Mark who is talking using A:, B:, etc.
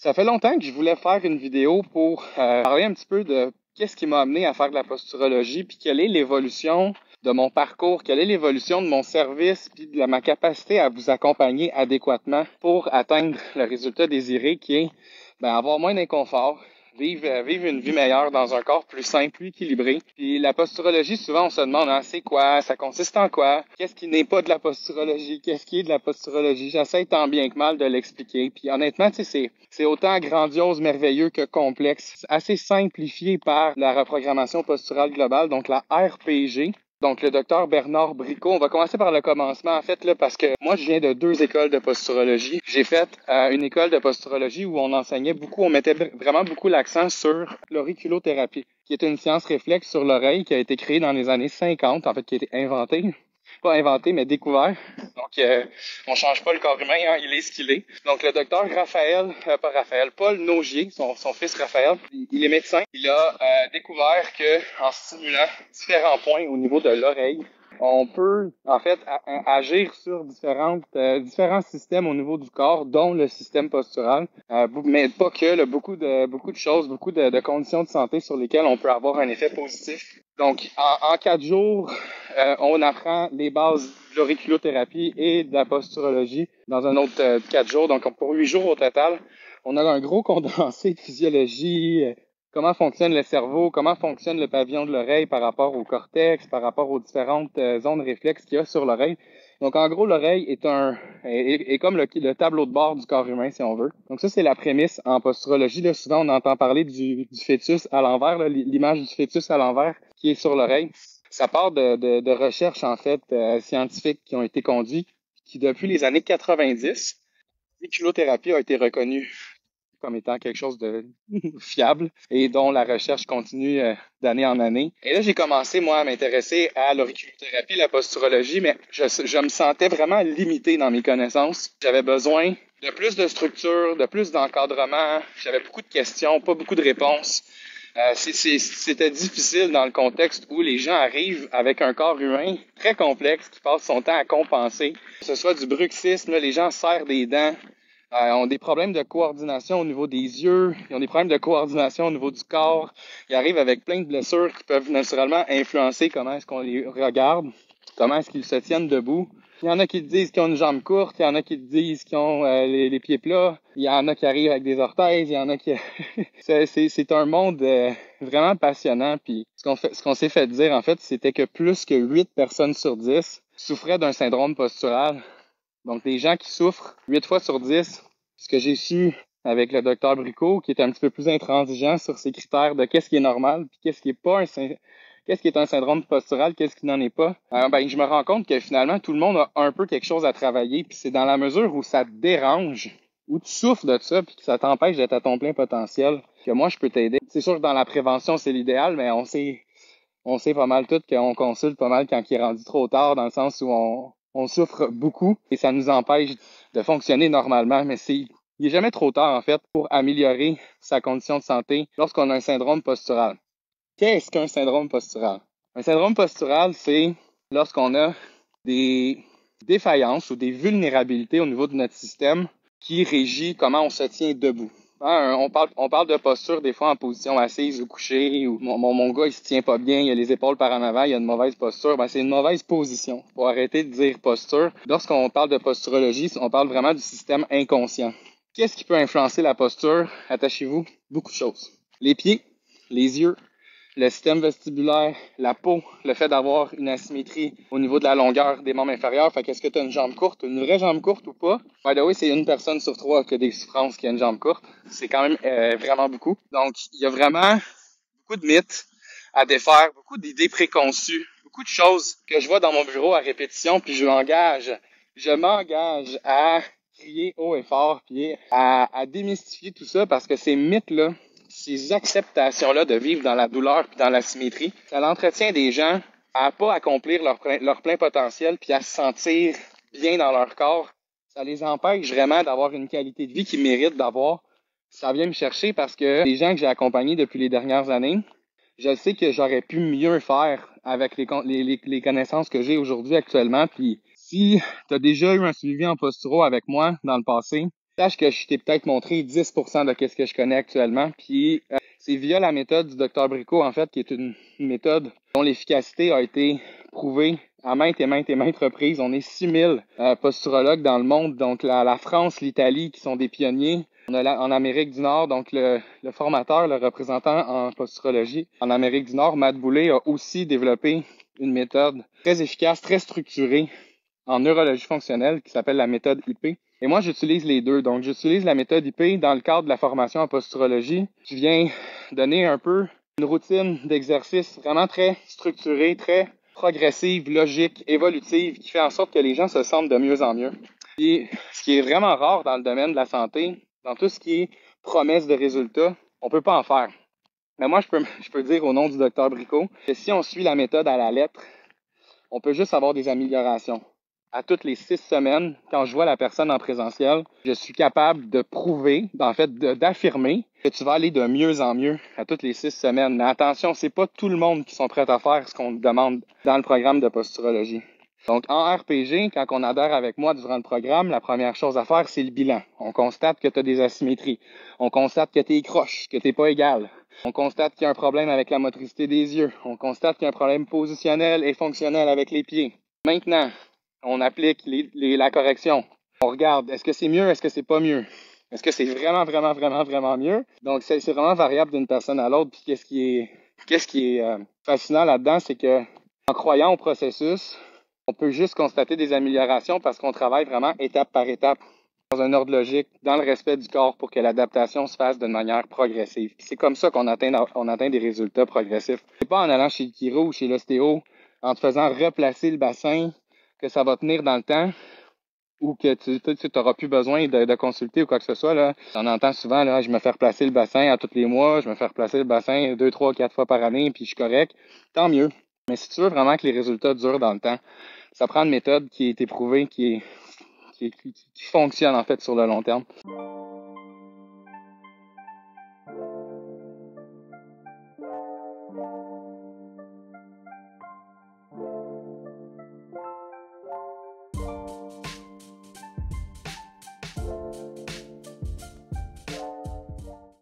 A: Ça fait longtemps que je voulais faire une vidéo pour parler un petit peu de qu'est-ce qui m'a amené à faire de la posturologie, puis quelle est l'évolution de mon parcours, quelle est l'évolution de mon service, puis de ma capacité à vous accompagner adéquatement pour atteindre le résultat désiré qui est avoir moins d'inconfort, vivre une vie meilleure dans un corps plus sain, plus équilibré. Puis la posturologie, souvent on se demande, c'est quoi, ça consiste en quoi, qu'est-ce qui n'est pas de la posturologie, qu'est-ce qui est de la posturologie. J'essaie tant bien que mal de l'expliquer. Puis honnêtement, tu sais, c'est autant grandiose, merveilleux que complexe. C'est assez simplifié par la reprogrammation posturale globale, donc la RPG. Donc, le docteur Bernard Bricot, on va commencer par le commencement, en fait, là, parce que moi, je viens de 2 écoles de posturologie. J'ai fait une école de posturologie où on enseignait beaucoup, on mettait vraiment beaucoup l'accent sur l'auriculothérapie, qui est une science réflexe sur l'oreille qui a été créée dans les années 50, en fait, qui a été inventée. Pas inventé, mais découvert. Donc, on change pas le corps humain, il est ce qu'il est. Donc, le docteur Paul Nogier, son fils Raphaël, il est médecin. Il a découvert que en stimulant différents points au niveau de l'oreille, on peut, en fait, agir sur différents systèmes au niveau du corps, dont le système postural, mais pas que, là, beaucoup de choses, beaucoup de conditions de santé sur lesquelles on peut avoir un effet positif. Donc, en 4 jours, on apprend les bases de l'auriculothérapie et de la posturologie dans un autre 4 jours. Donc, pour 8 jours au total, on a un gros condensé de physiologie, comment fonctionne le cerveau, comment fonctionne le pavillon de l'oreille par rapport au cortex, par rapport aux différentes zones réflexes qu'il y a sur l'oreille. Donc, en gros, l'oreille est comme le tableau de bord du corps humain, si on veut. Donc, ça, c'est la prémisse en posturologie. Là, souvent, on entend parler du fœtus à l'envers, là, l'image du fœtus à l'envers qui est sur l'oreille. Ça part de recherches, en fait, scientifiques qui ont été conduites, qui, depuis les années 90, l'auriculothérapie a été reconnue comme étant quelque chose de fiable et dont la recherche continue d'année en année. Et là, j'ai commencé, moi, à m'intéresser à l'auriculothérapie, la posturologie, mais je me sentais vraiment limité dans mes connaissances. J'avais besoin de plus de structure, de plus d'encadrement. J'avais beaucoup de questions, pas beaucoup de réponses. C'était difficile dans le contexte où les gens arrivent avec un corps humain très complexe qui passe son temps à compenser. Que ce soit du bruxisme, là, les gens serrent des dents, ont des problèmes de coordination au niveau des yeux, ils ont des problèmes de coordination au niveau du corps. Ils arrivent avec plein de blessures qui peuvent naturellement influencer comment est-ce qu'on les regarde, comment est-ce qu'ils se tiennent debout. Il y en a qui te disent qu'ils ont une jambe courte, il y en a qui te disent qu'ils ont les pieds plats, il y en a qui arrivent avec des orthèses, il y en a qui... c'est un monde vraiment passionnant. Puis ce qu'on s'est fait dire, en fait, c'était que plus que 8 personnes sur 10 souffraient d'un syndrome postural. Donc, des gens qui souffrent 8 fois sur 10, ce que j'ai su avec le docteur Bricot, qui est un petit peu plus intransigeant sur ces critères de qu'est-ce qui est normal, puis qu'est-ce qui est un syndrome postural, qu'est-ce qui n'en est pas. Je me rends compte que finalement, tout le monde a un peu quelque chose à travailler, puis c'est dans la mesure où ça te dérange, où tu souffres de ça, puis que ça t'empêche d'être à ton plein potentiel, que moi, je peux t'aider. C'est sûr que dans la prévention, c'est l'idéal, mais on sait pas mal tout qu'on consulte pas mal quand il est rendu trop tard, dans le sens où on souffre beaucoup et ça nous empêche de fonctionner normalement, mais il est jamais trop tard, en fait, pour améliorer sa condition de santé lorsqu'on a un syndrome postural. Qu'est-ce qu'un syndrome postural? Un syndrome postural, c'est lorsqu'on a des défaillances ou des vulnérabilités au niveau de notre système qui régit comment on se tient debout. On parle de posture des fois en position assise ou couchée, ou mon gars il se tient pas bien, il a les épaules par en avant, il a une mauvaise posture. C'est une mauvaise position. Faut arrêter de dire posture. Lorsqu'on parle de posturologie, on parle vraiment du système inconscient. Qu'est-ce qui peut influencer la posture? Attachez-vous, beaucoup de choses. Les pieds, les yeux, le système vestibulaire, la peau, le fait d'avoir une asymétrie au niveau de la longueur des membres inférieurs. Fait qu'est-ce que tu as une jambe courte, une vraie jambe courte ou pas? By the way, c'est 1 personne sur 3 qui a des souffrances qui a une jambe courte. C'est quand même vraiment beaucoup. Donc, il y a vraiment beaucoup de mythes à défaire, beaucoup d'idées préconçues, beaucoup de choses que je vois dans mon bureau à répétition, puis je m'engage à crier haut et fort, puis à démystifier tout ça, parce que ces mythes-là, ces acceptations-là de vivre dans la douleur puis dans l'asymétrie, ça l'entretient des gens à pas accomplir leur plein potentiel puis à se sentir bien dans leur corps. Ça les empêche vraiment d'avoir une qualité de vie qu'ils méritent d'avoir. Ça vient me chercher parce que les gens que j'ai accompagnés depuis les dernières années, je sais que j'aurais pu mieux faire avec les connaissances que j'ai aujourd'hui actuellement. Puis si tu as déjà eu un suivi en posturo avec moi dans le passé, sache que je t'ai peut-être montré 10% de ce que je connais actuellement. Puis c'est via la méthode du Dr Bricot, en fait, qui est une méthode dont l'efficacité a été prouvée à maintes et maintes reprises. On est 6000 posturologues dans le monde, donc la France, l'Italie qui sont des pionniers. On a en Amérique du Nord, donc le formateur, le représentant en posturologie en Amérique du Nord, Matt Boulay, a aussi développé une méthode très efficace, très structurée en neurologie fonctionnelle qui s'appelle la méthode IP. Et moi, j'utilise les deux. Donc, j'utilise la méthode IP dans le cadre de la formation en posturologie. Je viens donner un peu une routine d'exercice vraiment très structurée, très progressive, logique, évolutive, qui fait en sorte que les gens se sentent de mieux en mieux. Puis, ce qui est vraiment rare dans le domaine de la santé, dans tout ce qui est promesse de résultats, on peut pas en faire. Mais moi, je peux dire au nom du Dr Bricot que si on suit la méthode à la lettre, on peut juste avoir des améliorations. À toutes les 6 semaines, quand je vois la personne en présentiel, je suis capable de prouver, en fait, d'affirmer que tu vas aller de mieux en mieux à toutes les 6 semaines. Mais attention, c'est pas tout le monde qui sont prêts à faire ce qu'on demande dans le programme de posturologie. Donc, en RPG, quand on adhère avec moi durant le programme, la première chose à faire, c'est le bilan. On constate que tu as des asymétries. On constate que tu es croche, que tu n'es pas égal. On constate qu'il y a un problème avec la motricité des yeux. On constate qu'il y a un problème positionnel et fonctionnel avec les pieds. Maintenant, on applique la correction. On regarde, est-ce que c'est mieux, est-ce que c'est pas mieux? Est-ce que c'est vraiment mieux? Donc, c'est vraiment variable d'une personne à l'autre. Puis qu'est-ce qui est fascinant là-dedans, c'est que en croyant au processus, on peut juste constater des améliorations parce qu'on travaille vraiment étape par étape dans un ordre logique, dans le respect du corps pour que l'adaptation se fasse d'une manière progressive. C'est comme ça qu'on atteint des résultats progressifs. C'est pas en allant chez le chiro ou chez l'ostéo, en te faisant replacer le bassin, que ça va tenir dans le temps ou que tu n'auras plus besoin de consulter ou quoi que ce soit. Là. On entend souvent, là, je me fais replacer le bassin à tous les mois, je me fais replacer le bassin 2, 3, 4 fois par année, puis je suis correct. Tant mieux. Mais si tu veux vraiment que les résultats durent dans le temps, ça prend une méthode qui est éprouvée, qui fonctionne en fait sur le long terme.